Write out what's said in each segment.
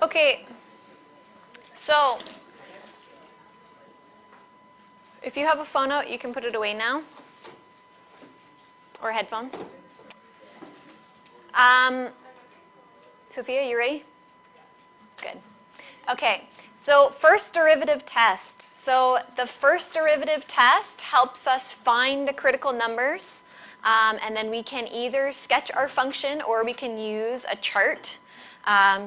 Okay, so if you have a phone out, you can put it away now, or headphones. Sophia, you ready? Good. Okay, so first derivative test. So the first derivative test helps us find the critical numbers, and then we can either sketch our function or we can use a chart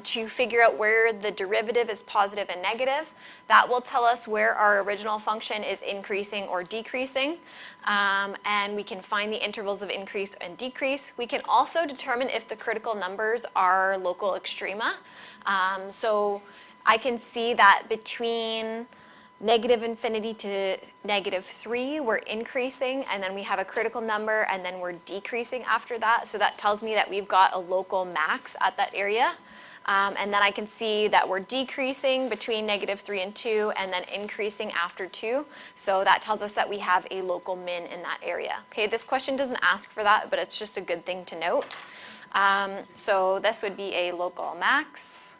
to figure out where the derivative is positive and negative. That will tell us where our original function is increasing or decreasing, and we can find the intervals of increase and decrease. We can also determine if the critical numbers are local extrema. So I can see that between negative infinity to negative 3, we're increasing, and then we have a critical number, and then we're decreasing after that. So that tells me that we've got a local max at that area. And then I can see that we're decreasing between negative 3 and 2, and then increasing after 2. So that tells us that we have a local min in that area. Okay, this question doesn't ask for that, but it's just a good thing to note. So this would be a local max,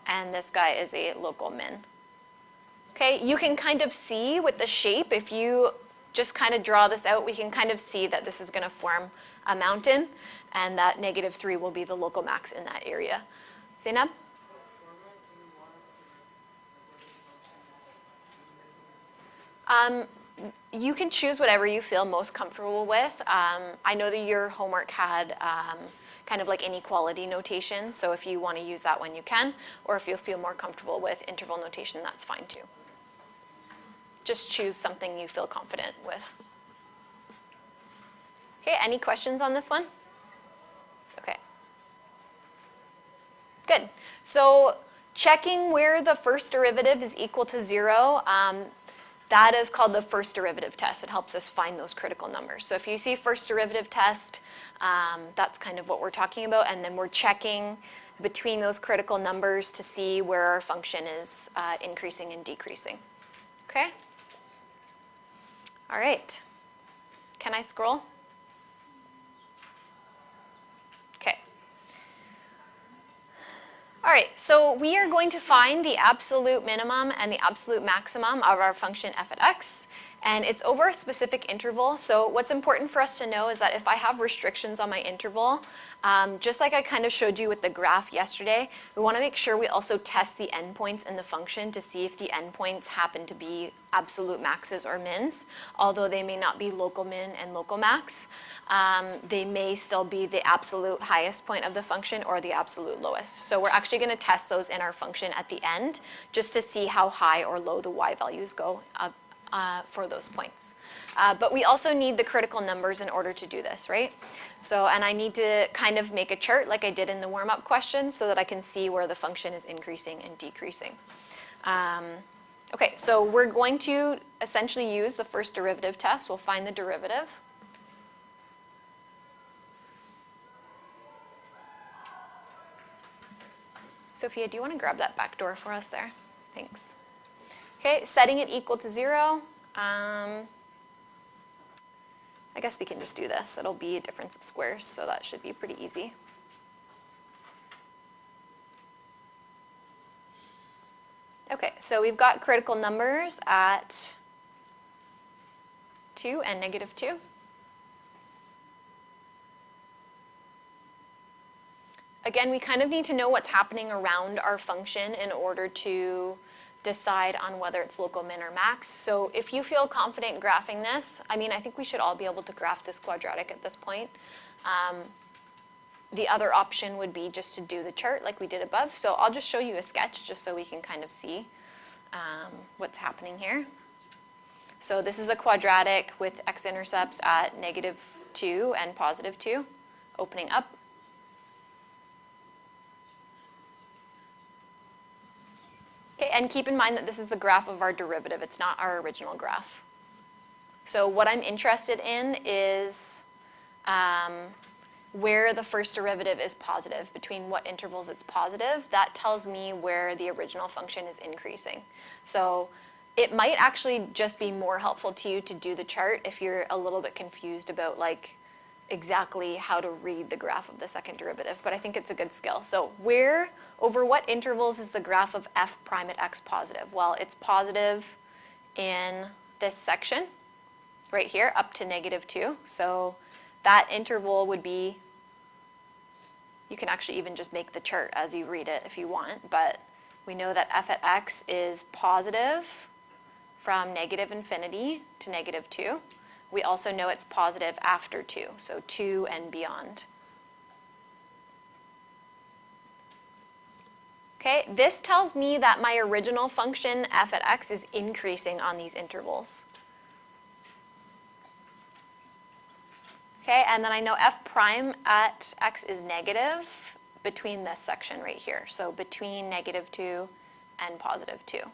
and this guy is a local min. Okay, you can kind of see with the shape, if you just kind of draw this out, we can kind of see that this is going to form a mountain, and that negative 3 will be the local max in that area. Zainab? You can choose whatever you feel most comfortable with. I know that your homework had kind of like inequality notation, so if you want to use that one, you can, or if you feel more comfortable with interval notation, that's fine too. Just choose something you feel confident with. Okay, any questions on this one? Okay. Good. So checking where the first derivative is equal to 0, that is called the first derivative test. It helps us find those critical numbers. So if you see first derivative test, that's kind of what we're talking about, and then we're checking between those critical numbers to see where our function is increasing and decreasing. Okay? All right. Can I scroll? Okay. All right, so we are going to find the absolute minimum and the absolute maximum of our function f at x, and it's over a specific interval. So what's important for us to know is that if I have restrictions on my interval, just like I kind of showed you with the graph yesterday, we want to make sure we also test the endpoints in the function to see if the endpoints happen to be absolute maxes or mins. Although they may not be local min and local max, they may still be the absolute highest point of the function or the absolute lowest. So we're actually going to test those in our function at the end just to see how high or low the y values go for those points. But we also need the critical numbers in order to do this, right? So, and I need to kind of make a chart like I did in the warm-up question so that I can see where the function is increasing and decreasing. Okay, so we're going to essentially use the first derivative test. We'll find the derivative. Sophia, do you want to grab that back door for us there? Thanks. Okay, setting it equal to 0. I guess we can just do this. It'll be a difference of squares, so that should be pretty easy. Okay, so we've got critical numbers at 2 and negative 2. Again, we kind of need to know what's happening around our function in order to decide on whether it's local min or max. So if you feel confident graphing this, I mean, I think we should all be able to graph this quadratic at this point. The other option would be just to do the chart like we did above. So I'll just show you a sketch just so we can kind of see what's happening here. So this is a quadratic with x-intercepts at negative 2 and positive 2, opening up. Okay, and keep in mind that this is the graph of our derivative. It's not our original graph. So what I'm interested in is where the first derivative is positive, between what intervals it's positive. That tells me where the original function is increasing. So it might actually just be more helpful to you to do the chart if you're a little bit confused about like exactly how to read the graph of the second derivative, but I think it's a good skill. So over what intervals is the graph of f prime at x positive? Well, it's positive in this section right here up to -2. So that interval would be, you can actually even just make the chart as you read it if you want, but we know that f at x is positive from -infinity to -2. We also know it's positive after 2, so 2 and beyond. Okay, this tells me that my original function f at x is increasing on these intervals. Okay, and then I know f prime at x is negative between this section right here, so between -2 and +2.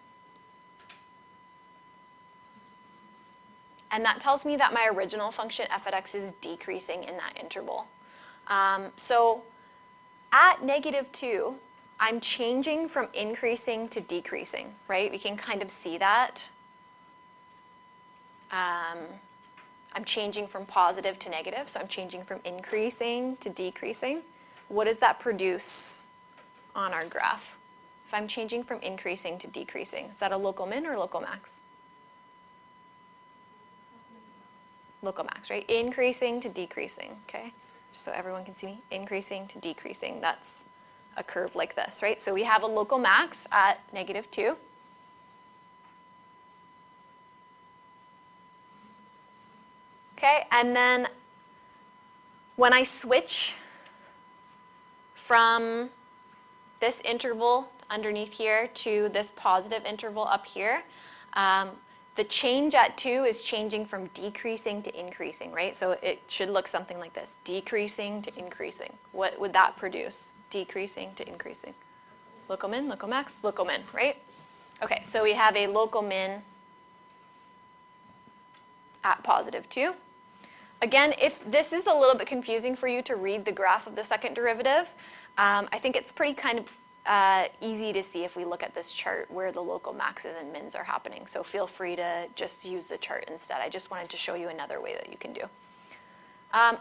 And that tells me that my original function f at x is decreasing in that interval. So at -2, I'm changing from increasing to decreasing, right? We can kind of see that. I'm changing from positive to negative, so I'm changing from increasing to decreasing. What does that produce on our graph? If I'm changing from increasing to decreasing, is that a local min or local max? Local max, right? Increasing to decreasing, okay? Just so everyone can see me, increasing to decreasing, that's a curve like this, right? So we have a local max at -2. Okay, and then when I switch from this interval underneath here to this positive interval up here, the change at 2 is changing from decreasing to increasing, right? So it should look something like this, decreasing to increasing. What would that produce? Decreasing to increasing. Local min, local max, local min, right? Okay, so we have a local min at +2. Again, if this is a little bit confusing for you to read the graph of the second derivative, I think it's pretty kind of easy to see if we look at this chart where the local maxes and mins are happening. So feel free to just use the chart instead. I just wanted to show you another way that you can do.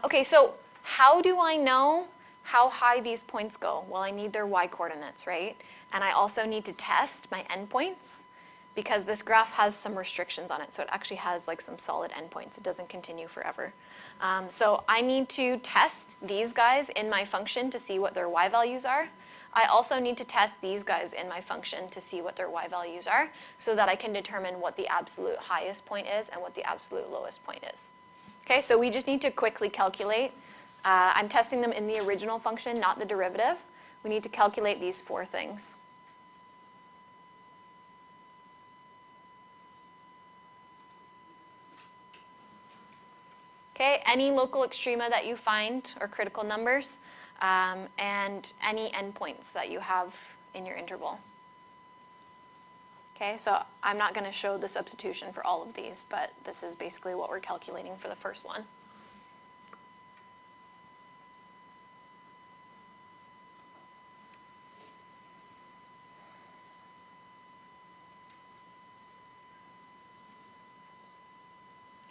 Okay, so how do I know how high these points go? Well, I need their y-coordinates, right? And I also need to test my endpoints because this graph has some restrictions on it. So it actually has like some solid endpoints. It doesn't continue forever. So I need to test these guys in my function to see what their y values are. I also need to test these guys in my function to see what their y values are so that I can determine what the absolute highest point is and what the absolute lowest point is. Okay, so we just need to quickly calculate. I'm testing them in the original function, not the derivative. We need to calculate these 4 things. Okay, any local extrema that you find or critical numbers, and any endpoints that you have in your interval. Okay, so I'm not going to show the substitution for all of these, but this is basically what we're calculating for the first one.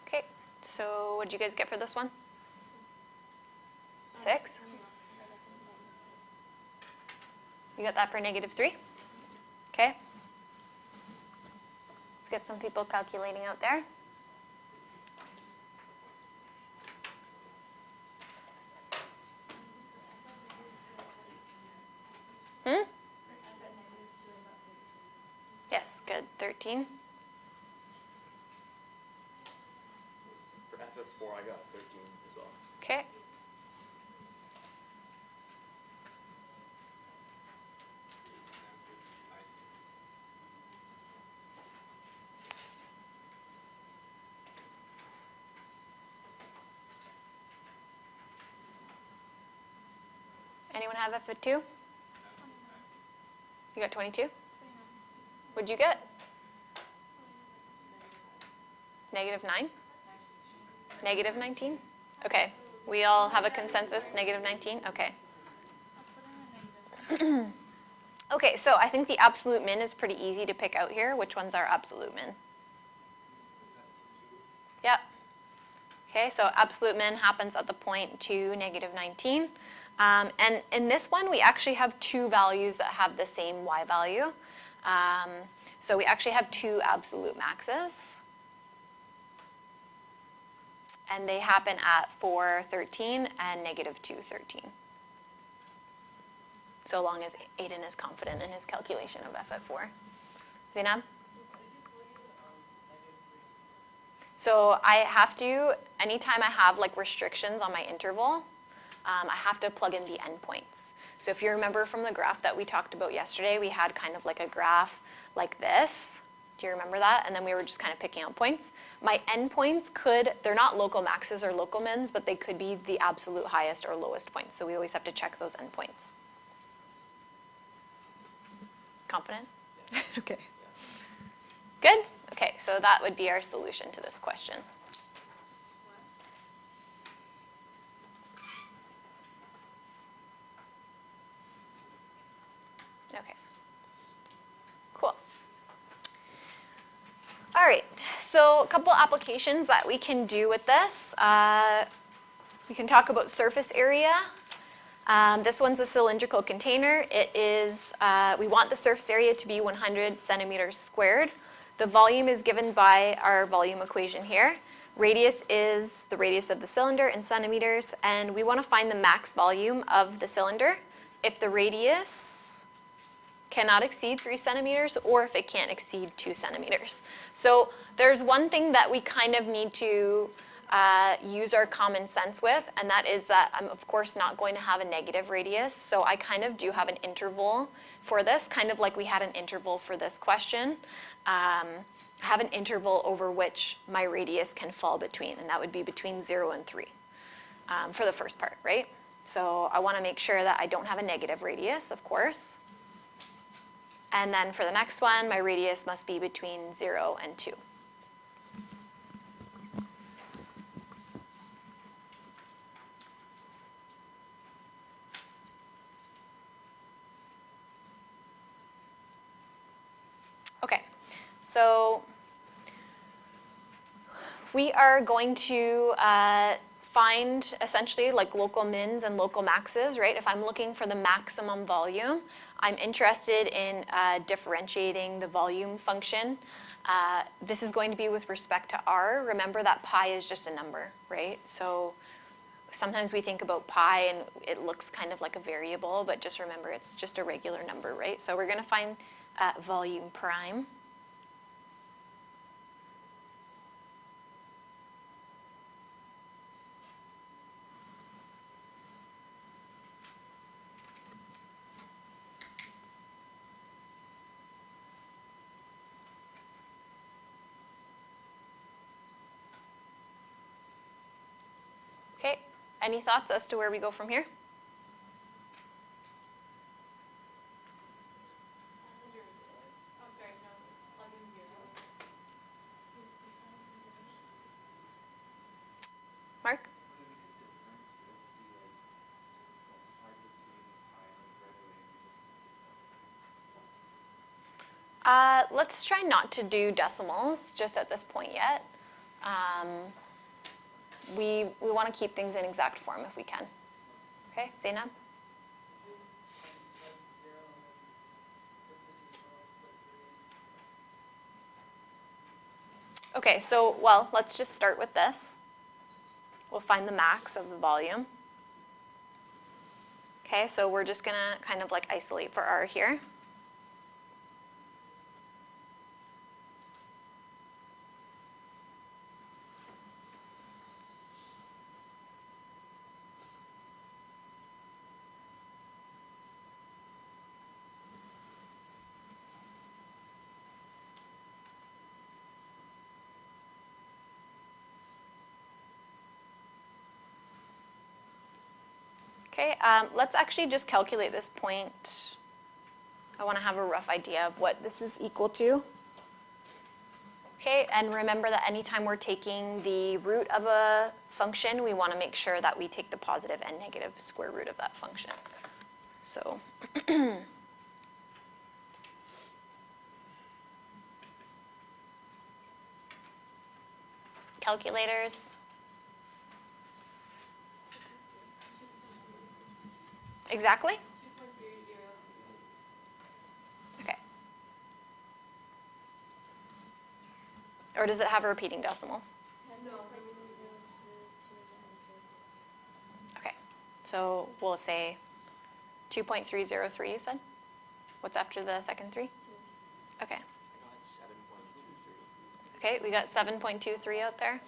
Okay, so what did you guys get for this one? 6? You got that for -3? Okay. Let's get some people calculating out there. Yes, good. 13. For f of 4, I got 13 as well. Okay. Anyone have F of 2? You got 22? What'd you get? -9? -19? Okay. We all have a consensus, -19? Okay. Okay, so I think the absolute min is pretty easy to pick out here. Which one's our absolute min? Yep. Okay, so absolute min happens at the point 2, negative 19. And in this one, we actually have two values that have the same y value. So we actually have two absolute maxes. And they happen at 4, 13 and negative 2, 13. So long as Aiden is confident in his calculation of f at 4. Zainab? So I have to, anytime I have like restrictions on my interval, I have to plug in the endpoints. So if you remember from the graph that we talked about yesterday, we had kind of like a graph like this. Do you remember that? And then we were just kind of picking out points. My endpoints they're not local maxes or local mins, but they could be the absolute highest or lowest points. So we always have to check those endpoints. Confident? Yeah. Okay. Yeah. Good? Okay, so that would be our solution to this question. Okay. Cool. All right, so a couple applications that we can do with this. We can talk about surface area. This one's a cylindrical container. It is, we want the surface area to be 100 centimeters squared. The volume is given by our volume equation here. Radius is the radius of the cylinder in centimeters, and we want to find the max volume of the cylinder if the radius cannot exceed 3 centimeters or if it can't exceed 2 centimeters. So there's one thing that we kind of need to use our common sense with, and that is that I'm of course not going to have a negative radius, so I kind of do have an interval for this, kind of like we had an interval for this question. I have an interval over which my radius can fall between, and that would be between 0 and 3 for the first part, right? So I want to make sure that I don't have a negative radius, of course. And then for the next one, my radius must be between 0 and 2. Okay, so we are going to find essentially like local mins and local maxes, right? If I'm looking for the maximum volume, I'm interested in differentiating the volume function. This is going to be with respect to r. Remember that pi is just a number, right? So sometimes we think about pi and it looks kind of like a variable, but just remember it's just a regular number, right? So we're going to find volume prime. Okay, any thoughts as to where we go from here? Mark? Let's try not to do decimals just at this point yet. We want to keep things in exact form if we can. Okay, Zainab? Okay, so, well, let's just start with this. We'll find the max of the volume. Okay, so we're just going to kind of like isolate for r here. Okay, let's actually just calculate this point. I want to have a rough idea of what this is equal to. Okay, and remember that anytime we're taking the root of a function, we want to make sure that we take the positive and negative square root of that function. So calculators. Exactly? Okay. Or does it have repeating decimals? Okay. So we'll say 2.303, you said? What's after the second 3? Okay. I got 7.23. Okay, we got 7.23 out there.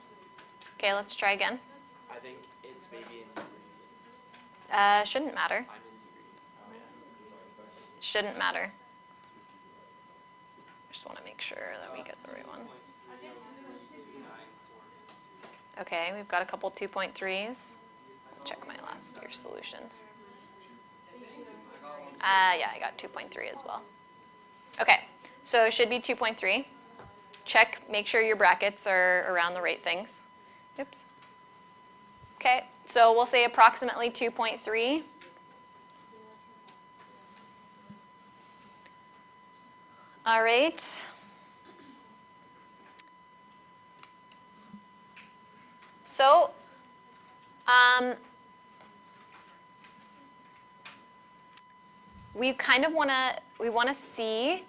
Okay, let's try again. I think it's maybe in degrees. Shouldn't matter. I'm in degree. Oh, yeah. Shouldn't matter. Just want to make sure that we get the right one. Okay, we've got a couple 2.3s. Check my last year's solutions. Yeah, I got 2.3 as well. Okay, so it should be 2.3. Check, make sure your brackets are around the right things. Oops. Okay, so we'll say approximately 2.3. All right. So, we kind of want to see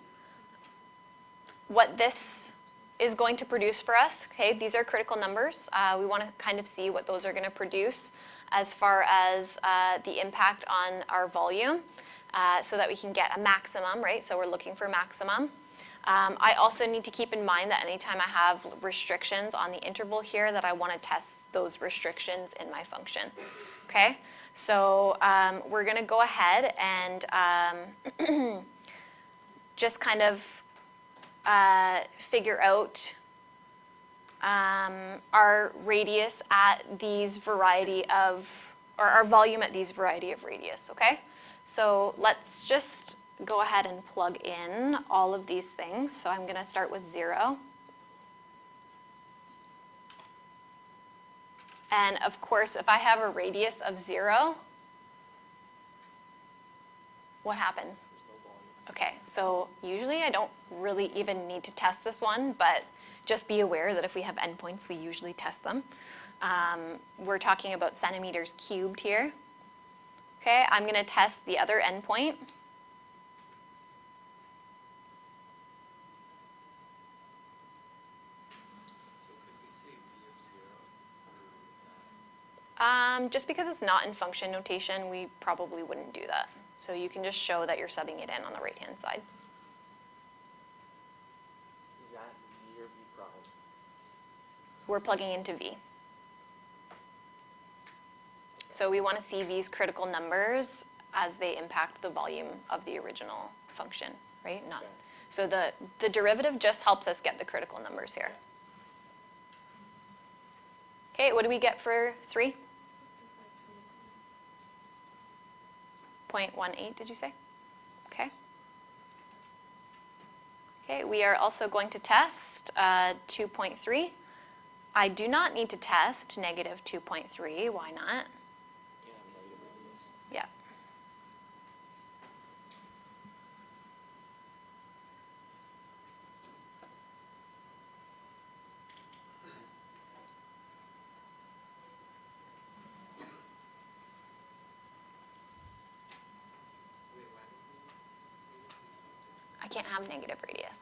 what this is going to produce for us. Okay, these are critical numbers. We want to kind of see what those are going to produce as far as the impact on our volume, so that we can get a maximum, right? So we're looking for maximum. I also need to keep in mind that anytime I have restrictions on the interval here, that I want to test those restrictions in my function. Okay, so we're going to go ahead and just kind of figure out our radius at these variety of, or our volume at these variety of radius, okay? So let's just go ahead and plug in all of these things. So I'm going to start with 0. And of course, if I have a radius of 0, what happens? Okay, so usually I don't really even need to test this one, but just be aware that if we have endpoints, we usually test them. We're talking about centimeters cubed here. Okay, I'm going to test the other endpoint. So could we say v of 0 for Just because it's not in function notation, we probably wouldn't do that. So you can just show that you're subbing it in on the right-hand side. Is that v or v prime? We're plugging into v. So we want to see these critical numbers as they impact the volume of the original function, right? Not. Okay. So the derivative just helps us get the critical numbers here. Okay, what do we get for 3? 0.18, did you say? Okay. Okay, we are also going to test 2.3. I do not need to test negative 2.3. Why not? Yeah, negative radius. Yeah. I can't have negative radius.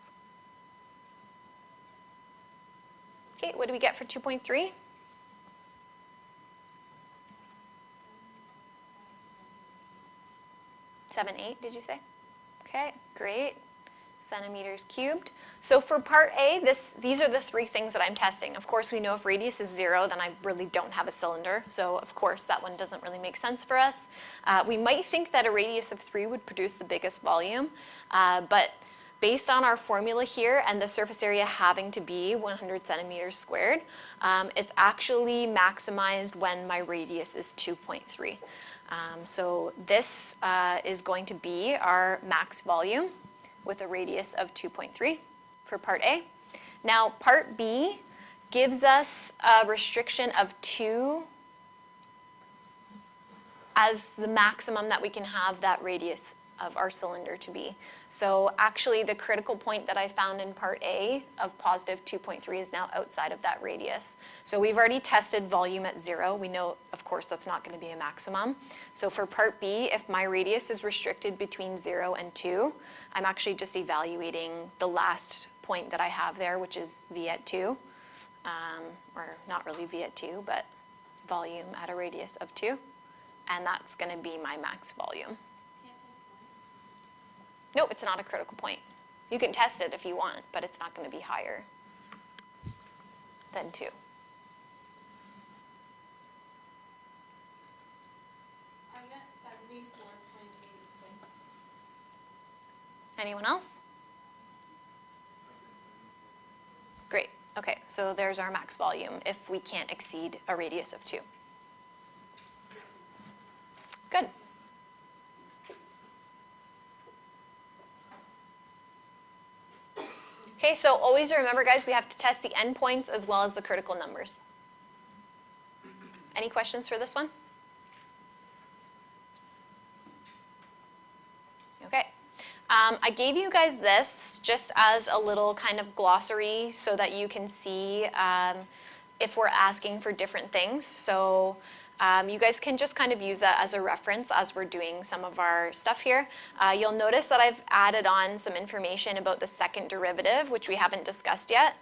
Okay, what do we get for 2.3? 7.8, did you say? Okay, great. Centimeters cubed. So for part A, these are the 3 things that I'm testing. Of course, we know if radius is 0, then I really don't have a cylinder. So of course, that one doesn't really make sense for us. We might think that a radius of 3 would produce the biggest volume, but based on our formula here and the surface area having to be 100 centimeters squared, it's actually maximized when my radius is 2.3. So this is going to be our max volume with a radius of 2.3 for part A. Now part B gives us a restriction of 2 as the maximum that we can have that radius of our cylinder to be. So actually the critical point that I found in part A of positive 2.3 is now outside of that radius. So we've already tested volume at 0. We know, of course, that's not going to be a maximum. So for part B, if my radius is restricted between 0 and 2, I'm actually just evaluating the last point that I have there, which is V at 2. Or not really V at 2, but volume at a radius of 2. And that's going to be my max volume. No, it's not a critical point. You can test it if you want, but it's not going to be higher than 2. I got 74.86. Anyone else? Great. Okay, so there's our max volume if we can't exceed a radius of 2. Good. Okay, so always remember, guys, we have to test the endpoints as well as the critical numbers. Any questions for this one? Okay. I gave you guys this just as a little kind of glossary so that you can see if we're asking for different things. So you guys can just kind of use that as a reference as we're doing some of our stuff here. You'll notice that I've added on some information about the second derivative, which we haven't discussed yet.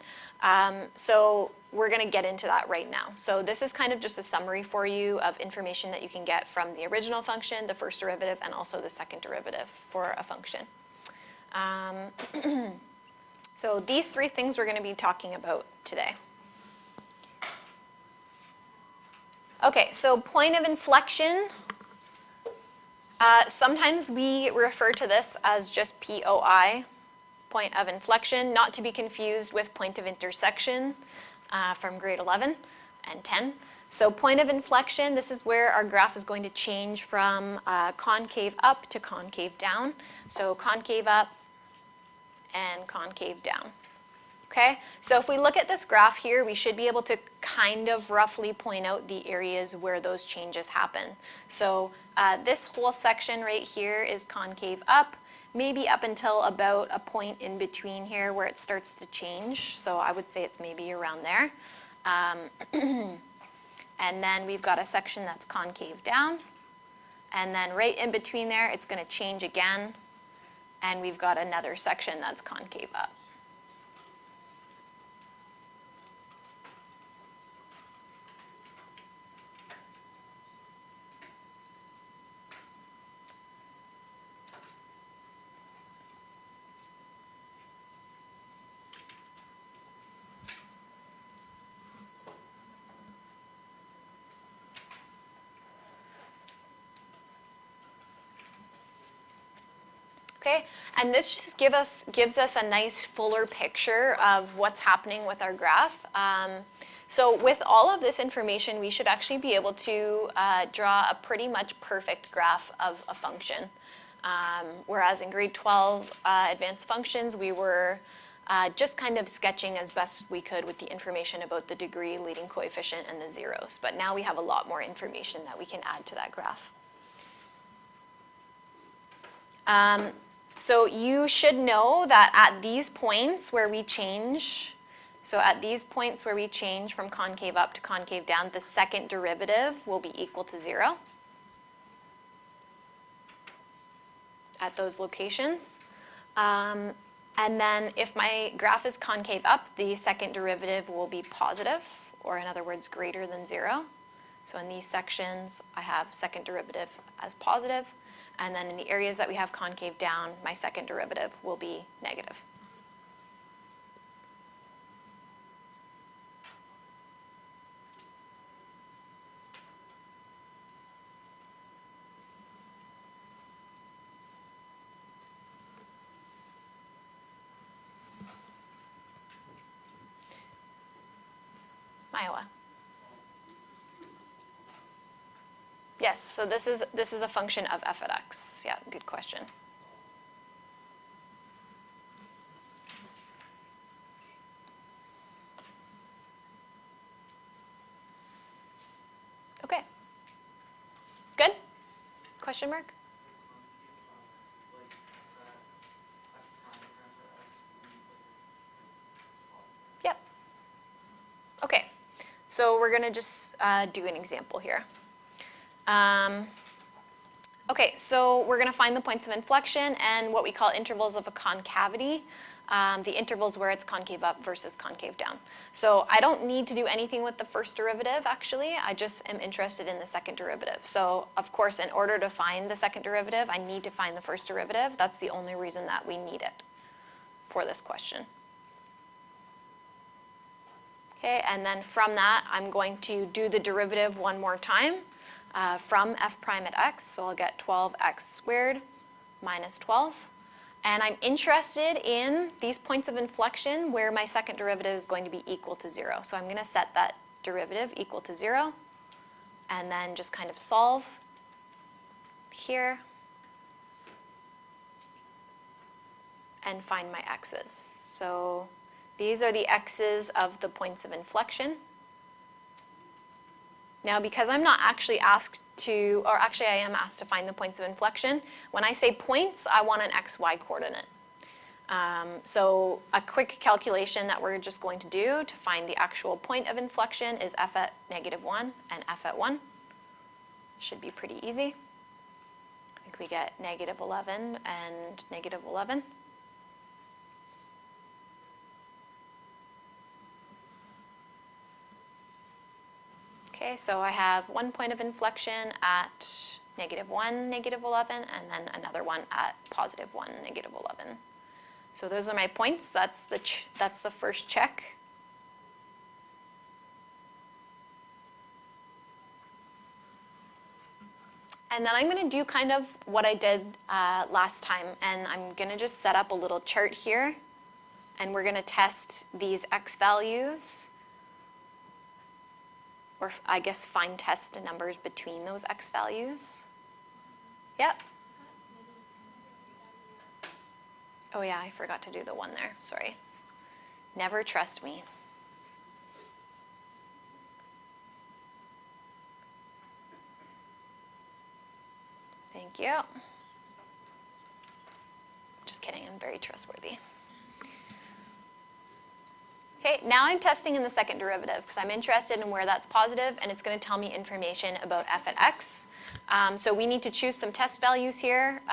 So we're going to get into that right now. So this is kind of just a summary for you of information that you can get from the original function, the first derivative, and also the second derivative for a function. So these 3 things we're going to be talking about today. Okay, so point of inflection. Sometimes we refer to this as just POI, point of inflection, not to be confused with point of intersection from grade 11 and 10. So point of inflection, this is where our graph is going to change from concave up to concave down. So concave up and concave down. Okay, so if we look at this graph here, we should be able to kind of roughly point out the areas where those changes happen. So this whole section right here is concave up, maybe up until about a point in between here where it starts to change. So I would say it's maybe around there. And then we've got a section that's concave down. And then right in between there, it's going to change again. And we've got another section that's concave up. Okay, and this just gives us a nice fuller picture of what's happening with our graph. So with all of this information, we should actually be able to draw a pretty much perfect graph of a function. Whereas in grade 12 advanced functions, we were just kind of sketching as best we could with the information about the degree, leading coefficient, and the zeros. But now we have a lot more information that we can add to that graph. So you should know that at these points where we change, from concave up to concave down, the second derivative will be equal to 0 at those locations. And then if my graph is concave up, the second derivative will be positive, or in other words, greater than 0. So in these sections, I have second derivative as positive. And then in the areas that we have concave down, my second derivative will be negative. Maiwa. Yes, so this is a function of f at x. Yeah, good question. Okay. Good? Question mark? So we're going to just do an example here. Okay, so we're going to find the points of inflection and what we call intervals of a concavity, the intervals where it's concave up versus concave down. So I don't need to do anything with the first derivative, actually. I just am interested in the second derivative. So, of course, in order to find the second derivative, I need to find the first derivative. That's the only reason that we need it for this question. Okay, and then from that, I'm going to do the derivative one more time. From f prime at x, so I'll get 12x squared minus 12. And I'm interested in these points of inflection where my second derivative is going to be equal to 0. So I'm going to set that derivative equal to 0, and then just kind of solve here and find my x's. So these are the x's of the points of inflection. Now, because I'm not actually asked to, or actually I am asked to find the points of inflection, when I say points, I want an xy coordinate. So a quick calculation that we're just going to do to find the actual point of inflection is f at -1 and f at 1. Should be pretty easy. I think we get -11 and -11. Okay, so I have one point of inflection at -1, -11, and then another one at +1, -11. So those are my points. That's the first check. And then I'm going to do kind of what I did last time, and I'm going to just set up a little chart here, and we're going to test these x values, or I guess find test numbers between those x values. Yep. Oh yeah, I forgot to do the one there, sorry. Never trust me. Thank you. Just kidding, I'm very trustworthy. Okay, now I'm testing in the second derivative because I'm interested in where that's positive, and it's going to tell me information about f at x. So we need to choose some test values here.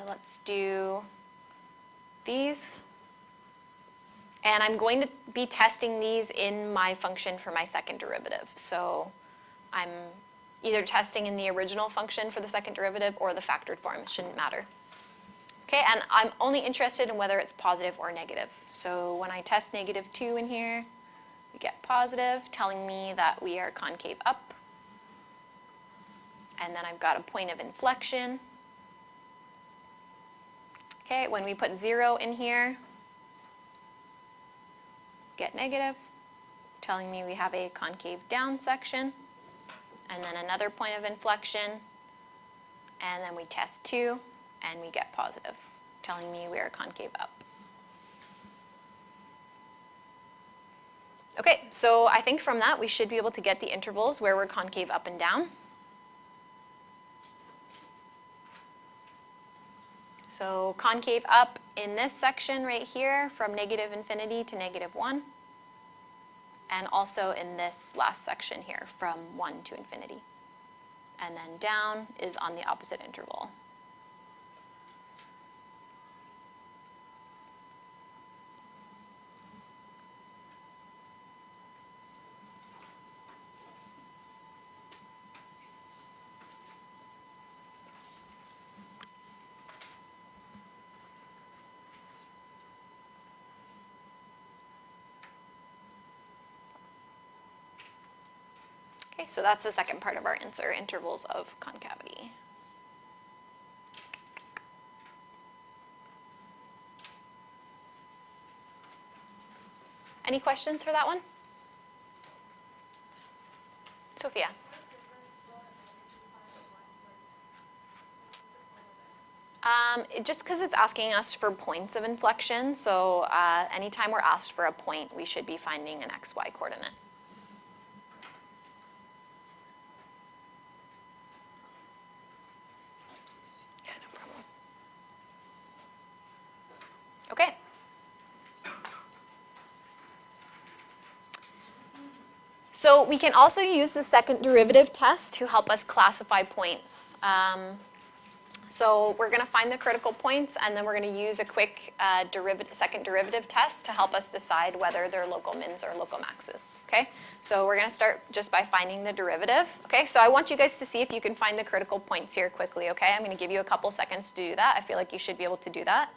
Let's do these. And I'm going to be testing these in my function for my second derivative. So I'm either testing in the original function for the second derivative or the factored form. It shouldn't matter. Okay, and I'm only interested in whether it's positive or negative. So when I test -2 in here, we get positive, telling me that we are concave up. And then I've got a point of inflection. Okay, when we put 0 in here, get negative, telling me we have a concave down section. And then another point of inflection. And then we test 2. And we get positive, telling me we are concave up. Okay, so I think from that we should be able to get the intervals where we're concave up and down. So concave up in this section right here from -infinity to -1. And also in this last section here from 1 to infinity. And then down is on the opposite interval. Okay, so that's the second part of our answer, intervals of concavity. Any questions for that one? Sophia? Just because it's asking us for points of inflection, so anytime we're asked for a point, we should be finding an xy coordinate. Yeah, no problem. Okay. So we can also use the second derivative test to help us classify points. So we're going to find the critical points, and then we're going to use a quick second derivative test to help us decide whether they're local mins or local maxes. Okay? So we're going to start just by finding the derivative. Okay? So I want you guys to see if you can find the critical points here quickly. Okay? I'm going to give you a couple seconds to do that. I feel like you should be able to do that.